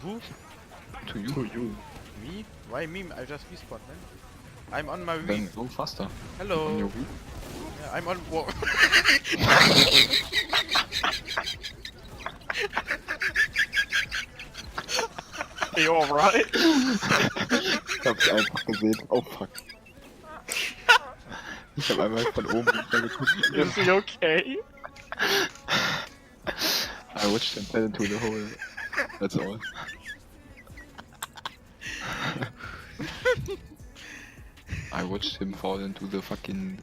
who? To you. To you. Me? Why me? I just respawned, man. I'm on my Then Wii. go faster. Hello. On your Wii. Yeah, I'm on. Whoa. Are you alright? Ich hab's einfach gesehen. Oh fuck. Ich hab einmal von oben runtergeguckt. Is he okay? I watched him fell into the hole. That's all. I watched him fall into the fucking